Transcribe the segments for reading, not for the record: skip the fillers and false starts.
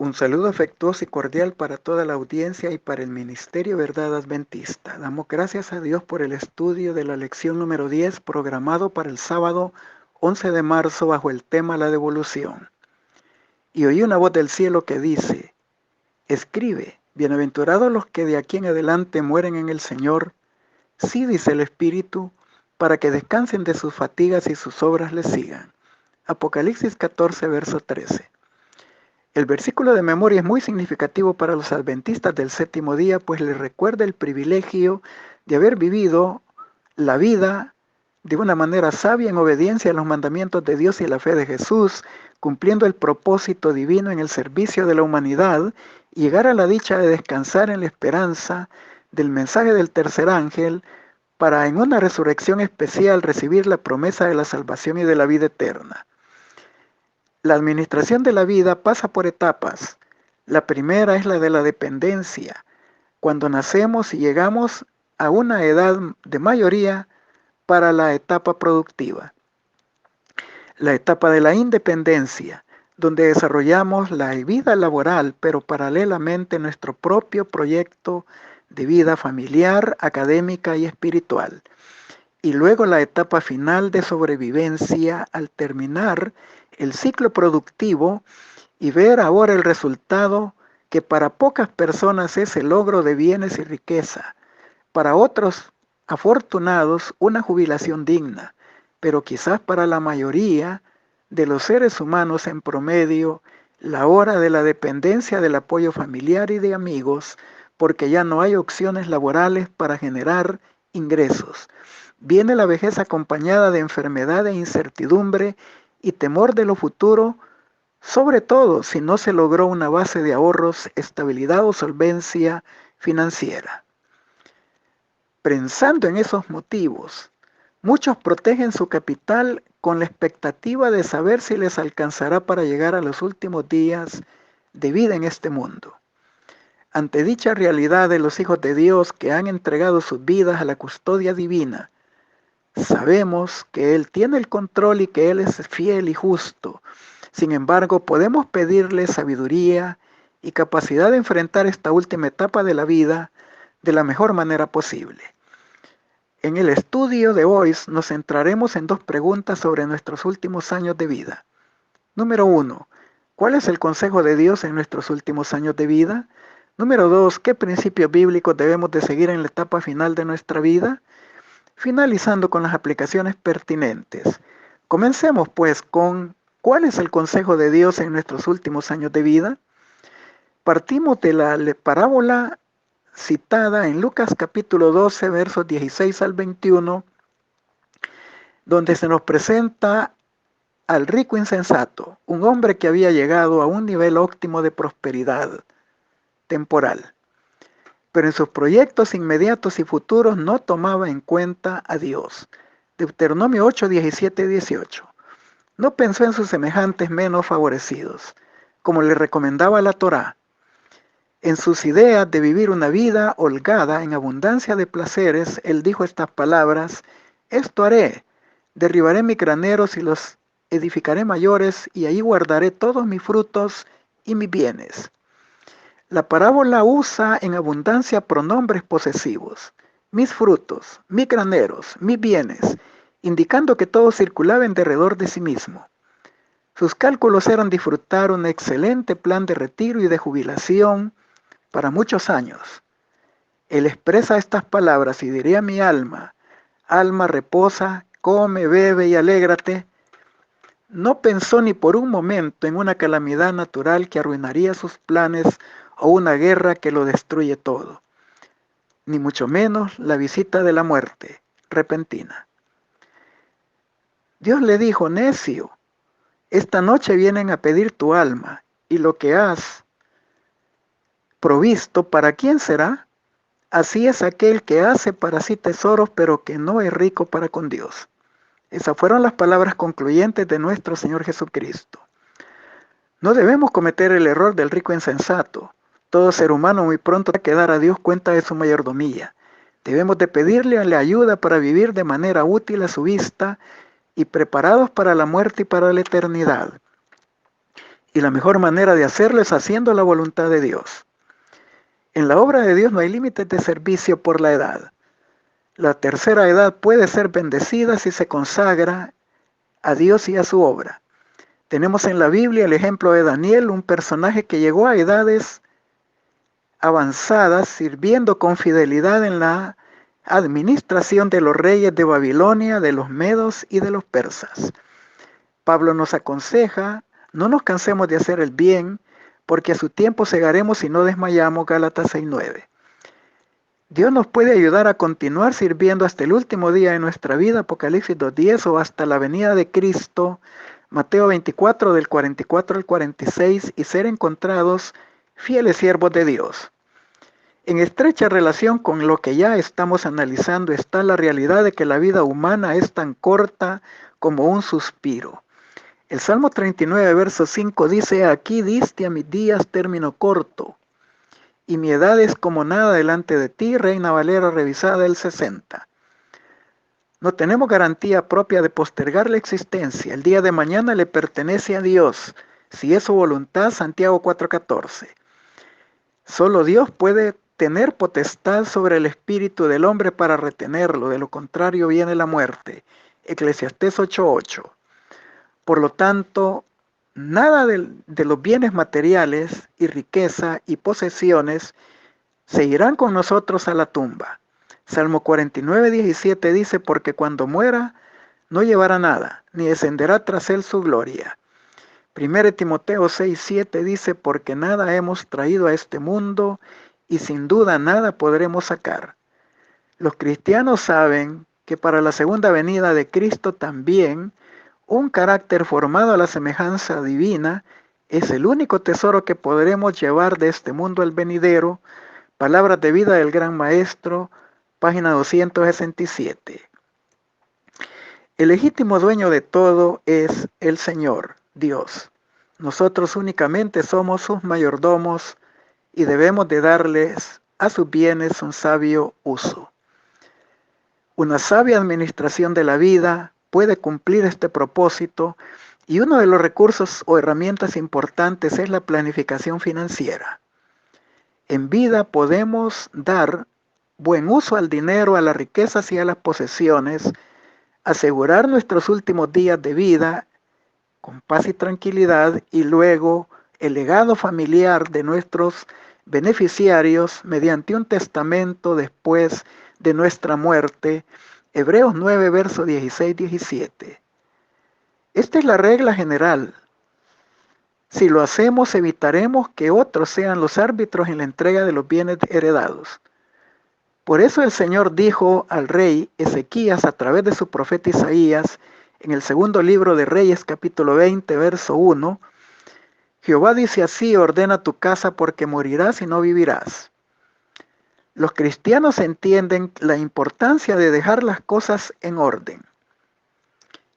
Un saludo afectuoso y cordial para toda la audiencia y para el Ministerio Verdad Adventista. Damos gracias a Dios por el estudio de la lección número 10 programado para el sábado 11 de marzo bajo el tema La devolución. Y oí una voz del cielo que dice, escribe, bienaventurados los que de aquí en adelante mueren en el Señor, sí dice el Espíritu, para que descansen de sus fatigas y sus obras les sigan. Apocalipsis 14, verso 13. El versículo de memoria es muy significativo para los adventistas del séptimo día, pues les recuerda el privilegio de haber vivido la vida de una manera sabia en obediencia a los mandamientos de Dios y a la fe de Jesús, cumpliendo el propósito divino en el servicio de la humanidad y llegar a la dicha de descansar en la esperanza del mensaje del tercer ángel para en una resurrección especial recibir la promesa de la salvación y de la vida eterna. La administración de la vida pasa por etapas. La primera es la de la dependencia, cuando nacemos y llegamos a una edad de mayoría para la etapa productiva. La etapa de la independencia, donde desarrollamos la vida laboral, pero paralelamente nuestro propio proyecto de vida familiar, académica y espiritual. Y luego la etapa final de sobrevivencia al terminar el ciclo productivo y ver ahora el resultado que para pocas personas es el logro de bienes y riqueza, para otros afortunados una jubilación digna, pero quizás para la mayoría de los seres humanos en promedio la hora de la dependencia del apoyo familiar y de amigos, porque ya no hay opciones laborales para generar ingresos. Viene la vejez acompañada de enfermedad e incertidumbre y temor de lo futuro, sobre todo si no se logró una base de ahorros, estabilidad o solvencia financiera. Pensando en esos motivos, muchos protegen su capital con la expectativa de saber si les alcanzará para llegar a los últimos días de vida en este mundo. Ante dicha realidad de los hijos de Dios que han entregado sus vidas a la custodia divina, sabemos que Él tiene el control y que Él es fiel y justo. Sin embargo, podemos pedirle sabiduría y capacidad de enfrentar esta última etapa de la vida de la mejor manera posible. En el estudio de hoy nos centraremos en dos preguntas sobre nuestros últimos años de vida. Número 1, ¿cuál es el consejo de Dios en nuestros últimos años de vida? Número 2, ¿qué principios bíblicos debemos de seguir en la etapa final de nuestra vida? Finalizando con las aplicaciones pertinentes. Comencemos pues con ¿cuál es el consejo de Dios en nuestros últimos años de vida? Partimos de la parábola citada en Lucas capítulo 12, versos 16 al 21, donde se nos presenta al rico insensato, un hombre que había llegado a un nivel óptimo de prosperidad temporal, pero en sus proyectos inmediatos y futuros no tomaba en cuenta a Dios. Deuteronomio 8, 17 y 18. No pensó en sus semejantes menos favorecidos, como le recomendaba la Torá. En sus ideas de vivir una vida holgada en abundancia de placeres, él dijo estas palabras: esto haré, derribaré mis graneros y los edificaré mayores, y ahí guardaré todos mis frutos y mis bienes. La parábola usa en abundancia pronombres posesivos: mis frutos, mis graneros, mis bienes, indicando que todo circulaba en derredor de sí mismo. Sus cálculos eran disfrutar un excelente plan de retiro y de jubilación para muchos años. Él expresa estas palabras: y diré a mi alma, alma reposa, come, bebe y alégrate. No pensó ni por un momento en una calamidad natural que arruinaría sus planes o una guerra que lo destruye todo, ni mucho menos la visita de la muerte repentina. Dios le dijo: necio, esta noche vienen a pedir tu alma, y lo que has provisto, ¿para quién será? Así es aquel que hace para sí tesoros, pero que no es rico para con Dios. Esas fueron las palabras concluyentes de nuestro Señor Jesucristo. No debemos cometer el error del rico insensato. Todo ser humano muy pronto va a dar a Dios cuenta de su mayordomía. Debemos de pedirle la ayuda para vivir de manera útil a su vista y preparados para la muerte y para la eternidad. Y la mejor manera de hacerlo es haciendo la voluntad de Dios. En la obra de Dios no hay límites de servicio por la edad. La tercera edad puede ser bendecida si se consagra a Dios y a su obra. Tenemos en la Biblia el ejemplo de Daniel, un personaje que llegó a edades avanzadas sirviendo con fidelidad en la administración de los reyes de Babilonia, de los medos y de los persas. Pablo nos aconseja, no nos cansemos de hacer el bien, porque a su tiempo segaremos y no desmayamos, Gálatas 6:9. Dios nos puede ayudar a continuar sirviendo hasta el último día de nuestra vida, Apocalipsis 2:10, o hasta la venida de Cristo, Mateo 24, del 44 al 46, y ser encontrados fieles siervos de Dios. En estrecha relación con lo que ya estamos analizando está la realidad de que la vida humana es tan corta como un suspiro. El Salmo 39, verso 5 dice: aquí diste a mis días término corto, y mi edad es como nada delante de ti, Reina Valera revisada del 60. No tenemos garantía propia de postergar la existencia. El día de mañana le pertenece a Dios, si es su voluntad, Santiago 4:14. Solo Dios puede tener potestad sobre el espíritu del hombre para retenerlo, de lo contrario viene la muerte. Eclesiastés 8:8. Por lo tanto, nada de los bienes materiales y riqueza y posesiones se irán con nosotros a la tumba. Salmo 49:17 dice: porque cuando muera no llevará nada, ni descenderá tras él su gloria. 1 Timoteo 6:7 dice: porque nada hemos traído a este mundo y sin duda nada podremos sacar. Los cristianos saben que para la segunda venida de Cristo también un carácter formado a la semejanza divina es el único tesoro que podremos llevar de este mundo al venidero. Palabras de vida del Gran Maestro, página 267. El legítimo dueño de todo es el Señor, Dios. Nosotros únicamente somos sus mayordomos y debemos de darles a sus bienes un sabio uso. Una sabia administración de la vida puede cumplir este propósito, y uno de los recursos o herramientas importantes es la planificación financiera. En vida podemos dar buen uso al dinero, a las riquezas y a las posesiones, asegurar nuestros últimos días de vida con paz y tranquilidad, y luego el legado familiar de nuestros beneficiarios mediante un testamento después de nuestra muerte. Hebreos 9, verso 16-17. Esta es la regla general. Si lo hacemos, evitaremos que otros sean los árbitros en la entrega de los bienes heredados. Por eso el Señor dijo al rey Ezequías a través de su profeta Isaías, en el segundo libro de Reyes, capítulo 20, verso 1, Jehová dice así: ordena tu casa porque morirás y no vivirás. Los cristianos entienden la importancia de dejar las cosas en orden.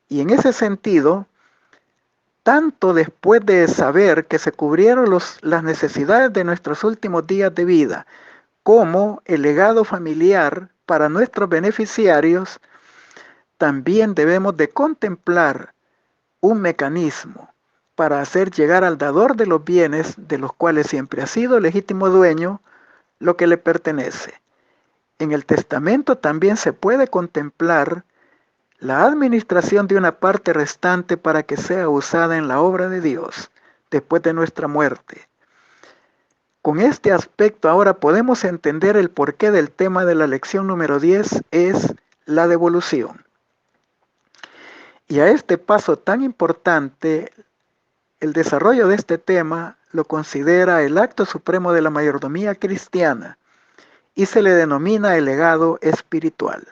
Y en ese sentido, tanto después de saber que se cubrieron las necesidades de nuestros últimos días de vida, como el legado familiar para nuestros beneficiarios, también debemos de contemplar un mecanismo para hacer llegar al dador de los bienes, de los cuales siempre ha sido legítimo dueño, lo que le pertenece. En el testamento también se puede contemplar la administración de una parte restante para que sea usada en la obra de Dios después de nuestra muerte. Con este aspecto ahora podemos entender el porqué del tema de la lección número 10 es la devolución. Y a este paso tan importante, el desarrollo de este tema lo considera el acto supremo de la mayordomía cristiana y se le denomina el legado espiritual.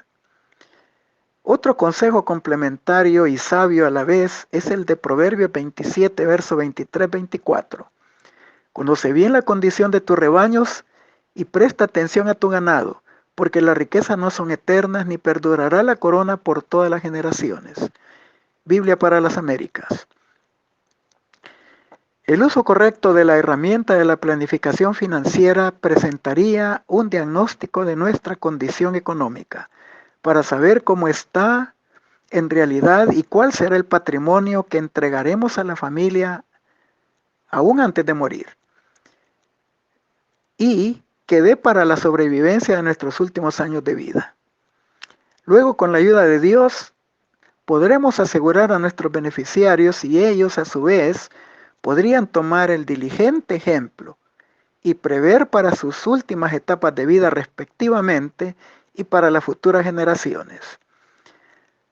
Otro consejo complementario y sabio a la vez es el de Proverbios 27, verso 23-24. Conoce bien la condición de tus rebaños y presta atención a tu ganado, porque las riquezas no son eternas, ni perdurará la corona por todas las generaciones. Biblia para las Américas. El uso correcto de la herramienta de la planificación financiera presentaría un diagnóstico de nuestra condición económica, para saber cómo está en realidad y cuál será el patrimonio que entregaremos a la familia aún antes de morir, y que dé para la sobrevivencia de nuestros últimos años de vida. Luego, con la ayuda de Dios, podremos asegurar a nuestros beneficiarios y ellos, a su vez, podrían tomar el diligente ejemplo y prever para sus últimas etapas de vida respectivamente y para las futuras generaciones.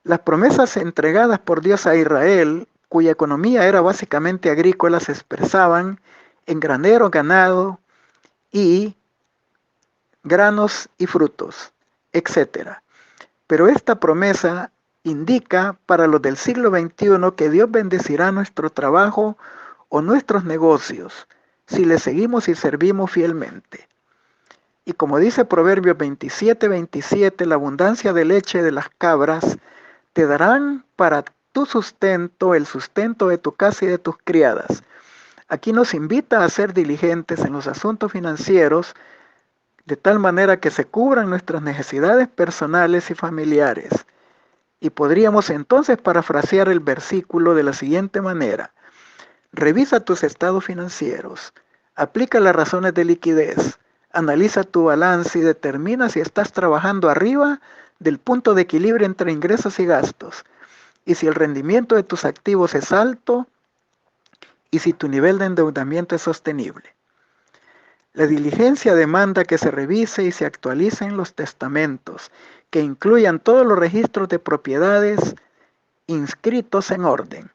Las promesas entregadas por Dios a Israel, cuya economía era básicamente agrícola, se expresaban en granero, ganado y granos y frutos, etc. Pero esta promesa indica para los del siglo XXI que Dios bendecirá nuestro trabajo o nuestros negocios si le seguimos y servimos fielmente. Y como dice Proverbios 27:27, la abundancia de leche de las cabras te darán para tu sustento, el sustento de tu casa y de tus criadas. Aquí nos invita a ser diligentes en los asuntos financieros, de tal manera que se cubran nuestras necesidades personales y familiares. Y podríamos entonces parafrasear el versículo de la siguiente manera: revisa tus estados financieros, aplica las razones de liquidez, analiza tu balance y determina si estás trabajando arriba del punto de equilibrio entre ingresos y gastos, y si el rendimiento de tus activos es alto y si tu nivel de endeudamiento es sostenible. La diligencia demanda que se revise y se actualicen los testamentos, que incluyan todos los registros de propiedades inscritos en orden.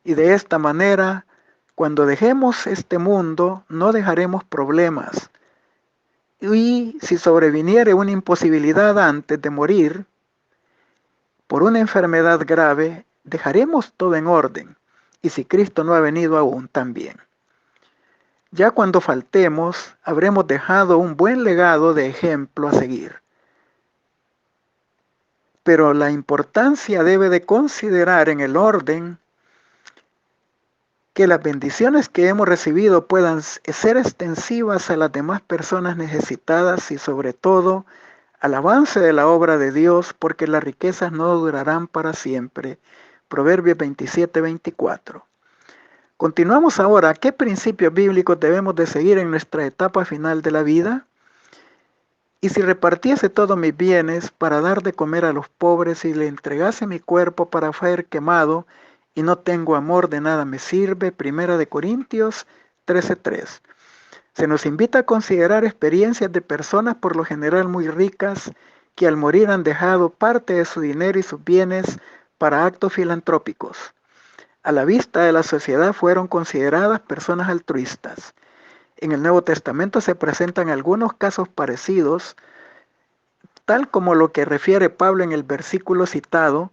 Y de esta manera, cuando dejemos este mundo, no dejaremos problemas. Y si sobreviniere una imposibilidad antes de morir, por una enfermedad grave, dejaremos todo en orden. Y si Cristo no ha venido aún, también. Ya cuando faltemos, habremos dejado un buen legado de ejemplo a seguir. Pero la importancia debe de considerar en el orden que las bendiciones que hemos recibido puedan ser extensivas a las demás personas necesitadas y sobre todo al avance de la obra de Dios, porque las riquezas no durarán para siempre. Proverbios 27:24. Continuamos ahora. ¿Qué principios bíblicos debemos de seguir en nuestra etapa final de la vida? Y si repartiese todos mis bienes para dar de comer a los pobres y le entregase mi cuerpo para ser quemado y no tengo amor, de nada me sirve. Primera de Corintios 13:3. Se nos invita a considerar experiencias de personas por lo general muy ricas que al morir han dejado parte de su dinero y sus bienes para actos filantrópicos. A la vista de la sociedad fueron consideradas personas altruistas. En el Nuevo Testamento se presentan algunos casos parecidos, tal como lo que refiere Pablo en el versículo citado,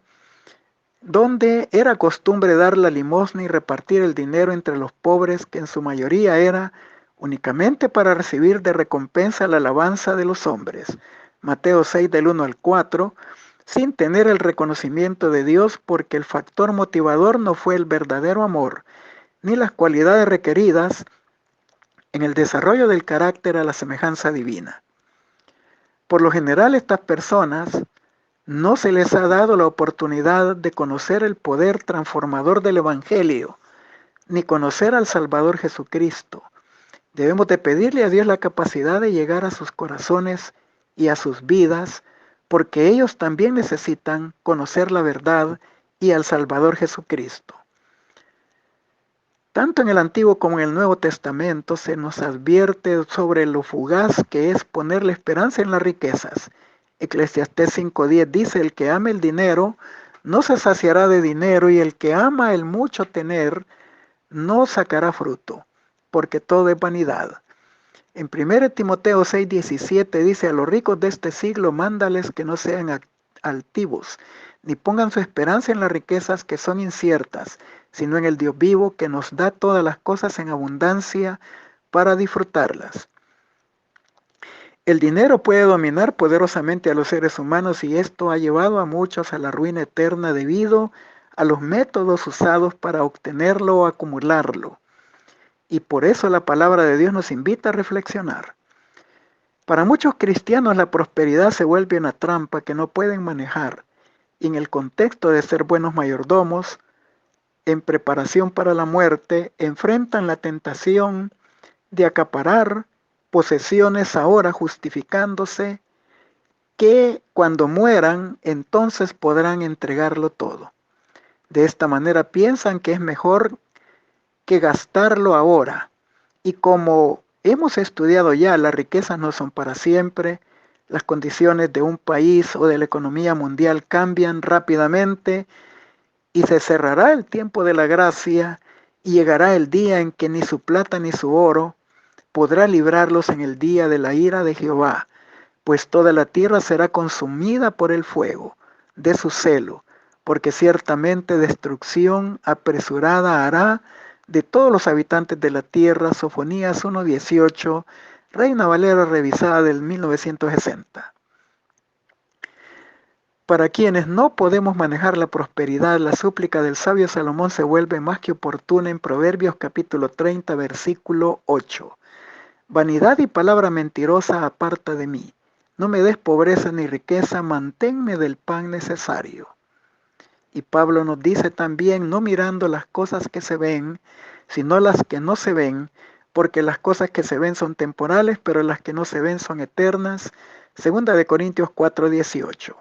donde era costumbre dar la limosna y repartir el dinero entre los pobres, que en su mayoría era únicamente para recibir de recompensa la alabanza de los hombres. Mateo 6 del 1 al 4, sin tener el reconocimiento de Dios, porque el factor motivador no fue el verdadero amor, ni las cualidades requeridas en el desarrollo del carácter a la semejanza divina. Por lo general, estas personas no se les ha dado la oportunidad de conocer el poder transformador del Evangelio, ni conocer al Salvador Jesucristo. Debemos de pedirle a Dios la capacidad de llegar a sus corazones y a sus vidas, porque ellos también necesitan conocer la verdad y al Salvador Jesucristo. Tanto en el Antiguo como en el Nuevo Testamento se nos advierte sobre lo fugaz que es poner la esperanza en las riquezas. Eclesiastés 5:10 dice: el que ama el dinero no se saciará de dinero, y el que ama el mucho tener no sacará fruto, porque todo es vanidad. En 1 Timoteo 6:17 dice: a los ricos de este siglo mándales que no sean altivos, ni pongan su esperanza en las riquezas que son inciertas, sino en el Dios vivo, que nos da todas las cosas en abundancia para disfrutarlas. El dinero puede dominar poderosamente a los seres humanos, y esto ha llevado a muchos a la ruina eterna debido a los métodos usados para obtenerlo o acumularlo. Y por eso la palabra de Dios nos invita a reflexionar. Para muchos cristianos la prosperidad se vuelve una trampa que no pueden manejar, y en el contexto de ser buenos mayordomos, en preparación para la muerte, enfrentan la tentación de acaparar posesiones ahora, justificándose que cuando mueran entonces podrán entregarlo todo. De esta manera piensan que es mejor que gastarlo ahora. Y como hemos estudiado ya, las riquezas no son para siempre, las condiciones de un país o de la economía mundial cambian rápidamente y se cerrará el tiempo de la gracia y llegará el día en que ni su plata ni su oro podrá librarlos en el día de la ira de Jehová, pues toda la tierra será consumida por el fuego de su celo, porque ciertamente destrucción apresurada hará de todos los habitantes de la tierra. Sofonías 1:18, Reina Valera revisada del 1960. Para quienes no podemos manejar la prosperidad, la súplica del sabio Salomón se vuelve más que oportuna en Proverbios capítulo 30, versículo 8. Vanidad y palabra mentirosa aparta de mí. No me des pobreza ni riqueza, manténme del pan necesario. Y Pablo nos dice también, no mirando las cosas que se ven, sino las que no se ven, porque las cosas que se ven son temporales, pero las que no se ven son eternas. Segunda de Corintios 4:18.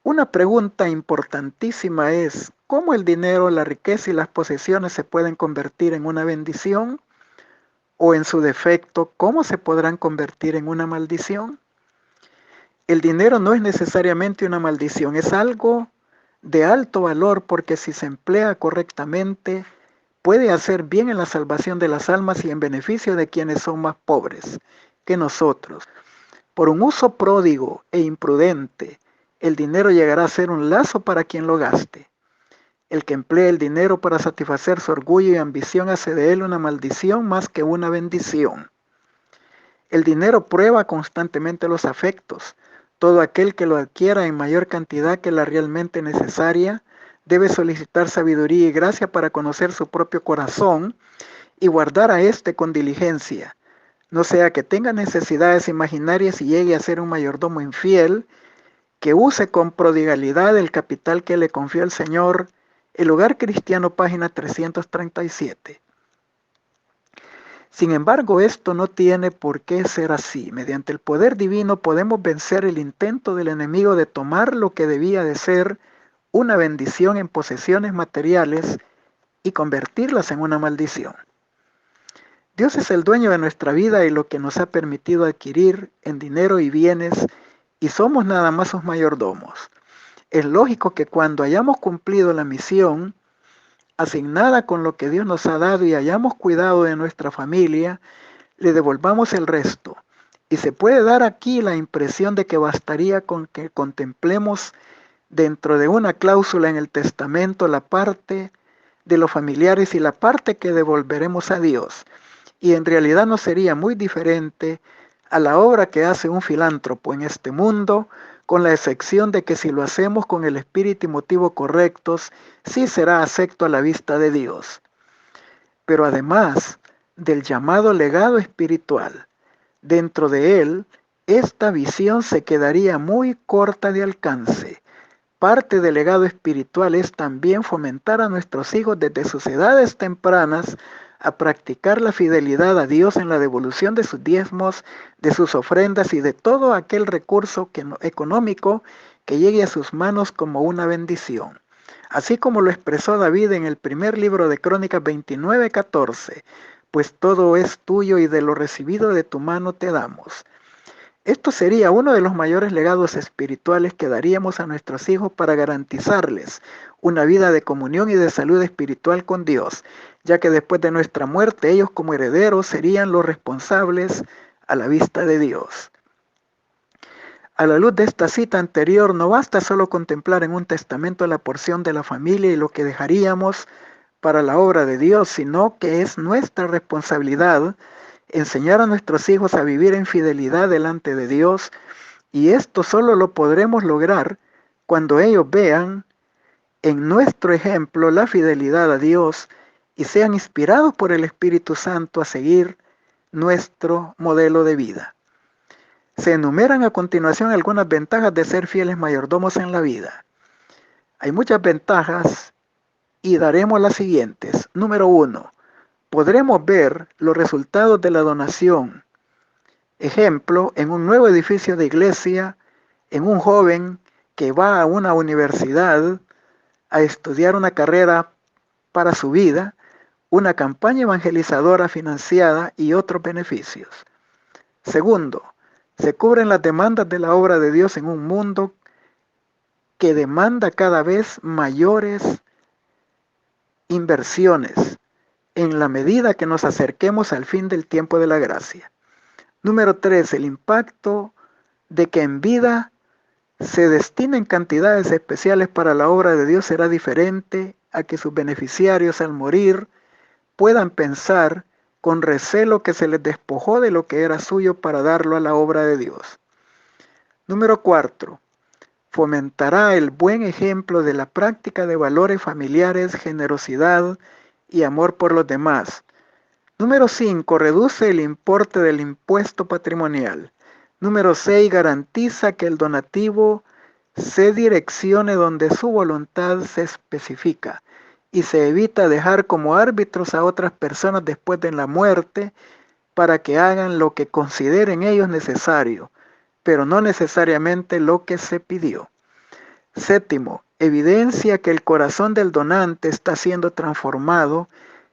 Una pregunta importantísima es, ¿cómo el dinero, la riqueza y las posesiones se pueden convertir en una bendición? O en su defecto, ¿cómo se podrán convertir en una maldición? El dinero no es necesariamente una maldición, es algo de alto valor porque si se emplea correctamente, puede hacer bien en la salvación de las almas y en beneficio de quienes son más pobres que nosotros. Por un uso pródigo e imprudente, el dinero llegará a ser un lazo para quien lo gaste. El que emplea el dinero para satisfacer su orgullo y ambición hace de él una maldición más que una bendición. El dinero prueba constantemente los afectos. Todo aquel que lo adquiera en mayor cantidad que la realmente necesaria debe solicitar sabiduría y gracia para conocer su propio corazón y guardar a éste con diligencia. No sea que tenga necesidades imaginarias y llegue a ser un mayordomo infiel, que use con prodigalidad el capital que le confió el Señor. El Hogar Cristiano, página 337. Sin embargo, esto no tiene por qué ser así. Mediante el poder divino podemos vencer el intento del enemigo de tomar lo que debía de ser una bendición en posesiones materiales y convertirlas en una maldición. Dios es el dueño de nuestra vida y lo que nos ha permitido adquirir en dinero y bienes, y somos nada más sus mayordomos. Es lógico que cuando hayamos cumplido la misión asignada con lo que Dios nos ha dado y hayamos cuidado de nuestra familia, le devolvamos el resto. Y se puede dar aquí la impresión de que bastaría con que contemplemos dentro de una cláusula en el testamento la parte de los familiares y la parte que devolveremos a Dios. Y en realidad no sería muy diferente a la obra que hace un filántropo en este mundo, con la excepción de que si lo hacemos con el espíritu y motivo correctos, sí será acepto a la vista de Dios. Pero además del llamado legado espiritual, dentro de él, esta visión se quedaría muy corta de alcance. Parte del legado espiritual es también fomentar a nuestros hijos desde sus edades tempranas a practicar la fidelidad a Dios en la devolución de sus diezmos, de sus ofrendas y de todo aquel recurso económico que llegue a sus manos como una bendición. Así como lo expresó David en el primer libro de Crónicas 29:14, pues todo es tuyo y de lo recibido de tu mano te damos. Esto sería uno de los mayores legados espirituales que daríamos a nuestros hijos para garantizarles una vida de comunión y de salud espiritual con Dios, ya que después de nuestra muerte ellos como herederos serían los responsables a la vista de Dios. A la luz de esta cita anterior, no basta solo contemplar en un testamento la porción de la familia y lo que dejaríamos para la obra de Dios, sino que es nuestra responsabilidad enseñar a nuestros hijos a vivir en fidelidad delante de Dios, y esto solo lo podremos lograr cuando ellos vean en nuestro ejemplo la fidelidad a Dios y sean inspirados por el Espíritu Santo a seguir nuestro modelo de vida. Se enumeran a continuación algunas ventajas de ser fieles mayordomos en la vida. Hay muchas ventajas y daremos las siguientes. Número 1. Podremos ver los resultados de la donación. Ejemplo, en un nuevo edificio de iglesia, en un joven que va a una universidad a estudiar una carrera para su vida, una campaña evangelizadora financiada y otros beneficios. Segundo, se cubren las demandas de la obra de Dios en un mundo que demanda cada vez mayores inversiones en la medida que nos acerquemos al fin del tiempo de la gracia. Número 3, el impacto de que en vida se destinen cantidades especiales para la obra de Dios será diferente a que sus beneficiarios al morir puedan pensar con recelo que se les despojó de lo que era suyo para darlo a la obra de Dios. Número 4. Fomentará el buen ejemplo de la práctica de valores familiares, generosidad y amor por los demás. Número 5. Reduce el importe del impuesto patrimonial. Número 6. Garantiza que el donativo se direccione donde su voluntad se especifica y se evita dejar como árbitros a otras personas después de la muerte para que hagan lo que consideren ellos necesario, pero no necesariamente lo que se pidió. Séptimo, evidencia que el corazón del donante está siendo transformado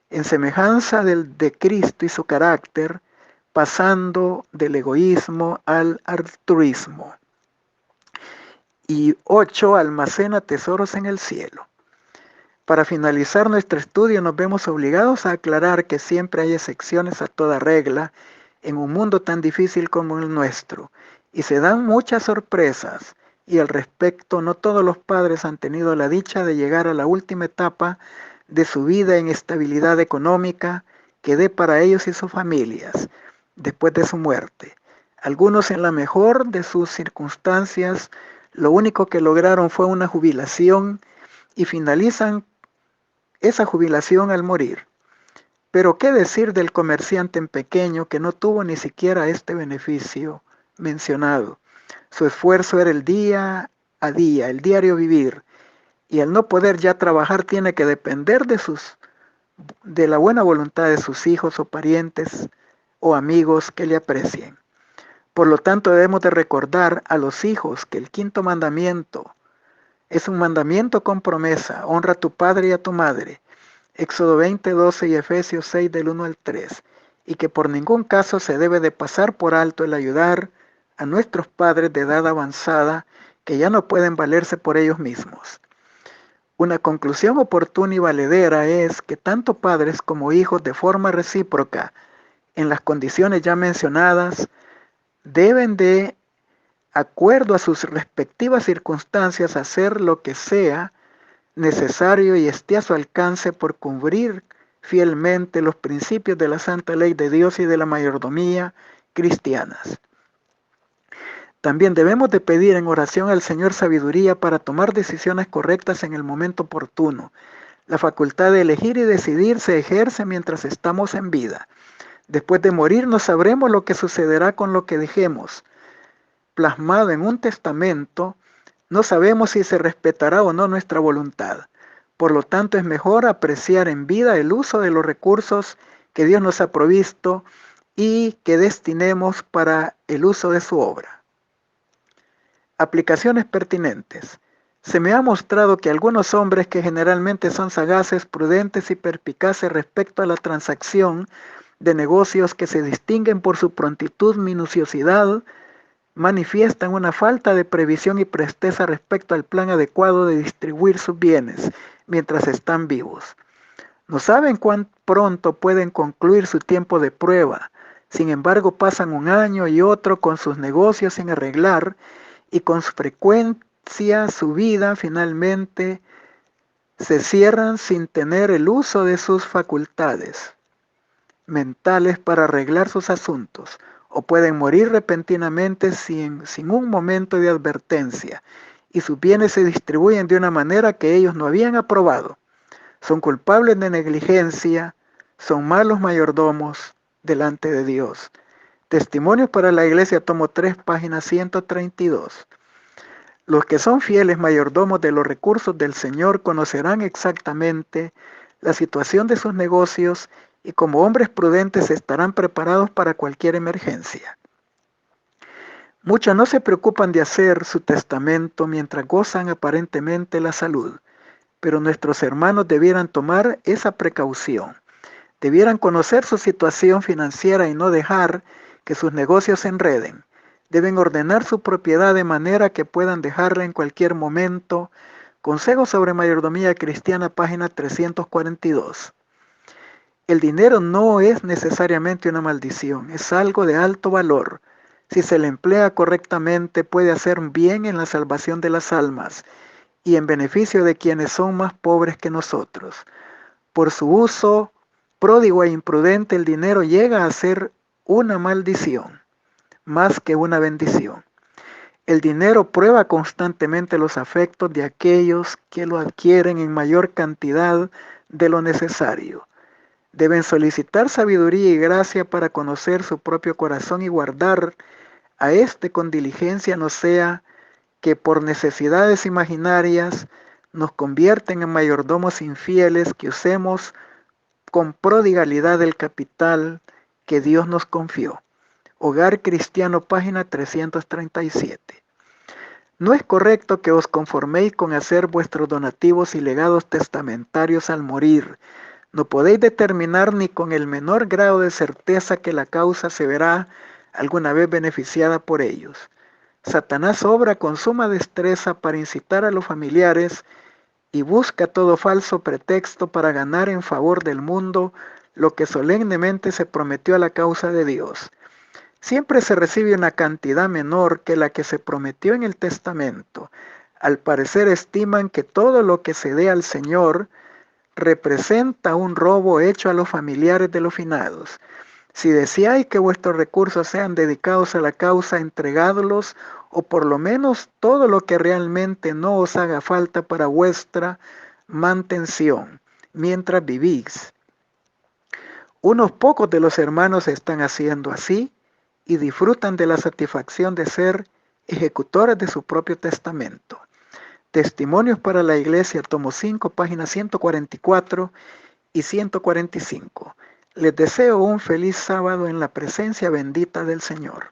en semejanza de Cristo y su carácter, pasando del egoísmo al altruismo. Y 8, almacena tesoros en el cielo. Para finalizar nuestro estudio nos vemos obligados a aclarar que siempre hay excepciones a toda regla en un mundo tan difícil como el nuestro, y se dan muchas sorpresas, y al respecto no todos los padres han tenido la dicha de llegar a la última etapa de su vida en estabilidad económica que dé para ellos y sus familias después de su muerte. Algunos en la mejor de sus circunstancias, lo único que lograron fue una jubilación y finalizan esa jubilación al morir. Pero ¿qué decir del comerciante en pequeño que no tuvo ni siquiera este beneficio mencionado? Su esfuerzo era el día a día, el diario vivir, y al no poder ya trabajar tiene que depender de la buena voluntad de sus hijos o parientes o amigos que le aprecien. Por lo tanto, debemos de recordar a los hijos que el quinto mandamiento es un mandamiento con promesa: honra a tu padre y a tu madre. Éxodo 20:12 y Efesios 6 del 1 al 3, y que por ningún caso se debe de pasar por alto el ayudar a nuestros padres de edad avanzada que ya no pueden valerse por ellos mismos. Una conclusión oportuna y valedera es que tanto padres como hijos de forma recíproca, en las condiciones ya mencionadas, deben de, acuerdo a sus respectivas circunstancias, hacer lo que sea necesario y esté a su alcance por cumplir fielmente los principios de la santa ley de Dios y de la mayordomía cristianas. También debemos de pedir en oración al Señor sabiduría para tomar decisiones correctas en el momento oportuno. La facultad de elegir y decidir se ejerce mientras estamos en vida. Después de morir no sabremos lo que sucederá con lo que dejemos. Plasmado en un testamento, no sabemos si se respetará o no nuestra voluntad. Por lo tanto, es mejor apreciar en vida el uso de los recursos que Dios nos ha provisto y que destinemos para el uso de su obra. Aplicaciones pertinentes. Se me ha mostrado que algunos hombres que generalmente son sagaces, prudentes y perspicaces respecto a la transacción de negocios que se distinguen por su prontitud, minuciosidad, manifiestan una falta de previsión y presteza respecto al plan adecuado de distribuir sus bienes mientras están vivos. No saben cuán pronto pueden concluir su tiempo de prueba. Sin embargo, pasan un año y otro con sus negocios sin arreglar y con frecuencia su vida finalmente se cierran sin tener el uso de sus facultades mentales para arreglar sus asuntos, o pueden morir repentinamente sin un momento de advertencia, y sus bienes se distribuyen de una manera que ellos no habían aprobado. Son culpables de negligencia, son malos mayordomos delante de Dios. Testimonios para la Iglesia, tomo 3, página 132. Los que son fieles mayordomos de los recursos del Señor conocerán exactamente la situación de sus negocios y como hombres prudentes estarán preparados para cualquier emergencia. Muchos no se preocupan de hacer su testamento mientras gozan aparentemente la salud, pero nuestros hermanos debieran tomar esa precaución. Debieran conocer su situación financiera y no dejar que sus negocios se enreden. Deben ordenar su propiedad de manera que puedan dejarla en cualquier momento. Consejos sobre mayordomía cristiana, página 342. El dinero no es necesariamente una maldición, es algo de alto valor. Si se le emplea correctamente, puede hacer bien en la salvación de las almas y en beneficio de quienes son más pobres que nosotros. Por su uso pródigo e imprudente, el dinero llega a ser una maldición, más que una bendición. El dinero prueba constantemente los afectos de aquellos que lo adquieren en mayor cantidad de lo necesario. Deben solicitar sabiduría y gracia para conocer su propio corazón y guardar a éste con diligencia, no sea que por necesidades imaginarias nos convierten en mayordomos infieles que usemos con prodigalidad el capital que Dios nos confió. Hogar Cristiano, página 337. No es correcto que os conforméis con hacer vuestros donativos y legados testamentarios al morir. No podéis determinar ni con el menor grado de certeza que la causa se verá alguna vez beneficiada por ellos. Satanás obra con suma destreza para incitar a los familiares y busca todo falso pretexto para ganar en favor del mundo lo que solemnemente se prometió a la causa de Dios. Siempre se recibe una cantidad menor que la que se prometió en el testamento. Al parecer estiman que todo lo que se dé al Señor representa un robo hecho a los familiares de los finados. Si deseáis que vuestros recursos sean dedicados a la causa, entregadlos, o por lo menos todo lo que realmente no os haga falta para vuestra mantención, mientras vivís. Unos pocos de los hermanos están haciendo así y disfrutan de la satisfacción de ser ejecutores de su propio testamento. Testimonios para la Iglesia, tomo 5, páginas 144 y 145. Les deseo un feliz sábado en la presencia bendita del Señor.